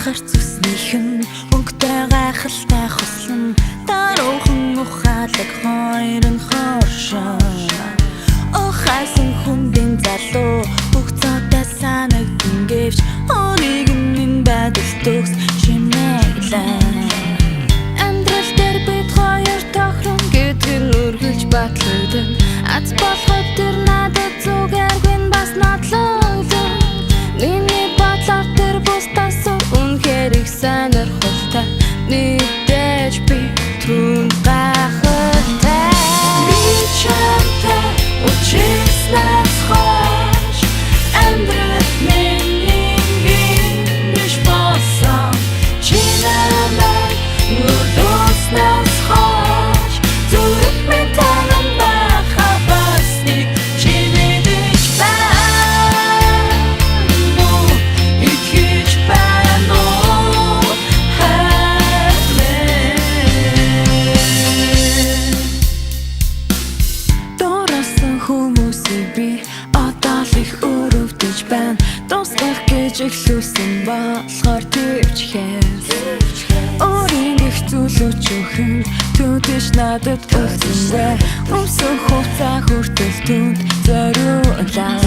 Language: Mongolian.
Хахар зүснийхэн өнгөтэй гайхалтай хослон даруухан ухаалаг хоёр нь хоршоо Ухаасан хүндийн залуу хөгцөөтэй санагдсан гэвч Өөрийг нь байдал төгс шимэглээ Амьдрал дээр бид хоёр тохирно гэдгээр үргэлж батлагдана Аз болоход тэр надад зүгээргүй бас нотлогдсон Миний бодлоор тэр бусдаас үнэхээр их сонирхолтой Нэгдэж би түн гайхалтай Би чамтай учирснаас хойш Амьдрал миний биш болсон Чи намайг нүлөөснөөс хойш Зүрх минь танан байхаа басныг чи мэдэж байна уу Итгэж байна уу Дурасан хүмүүсийг би одоо л их өрөвдөж байна Дуслах гэж эхлүүлсэн болохоор төвчхээс Өөрийн их зүйлүүч өхөн Түдэж надад өгсөнгүй Өмсөн хугацаа хүртэл түнд зориулаа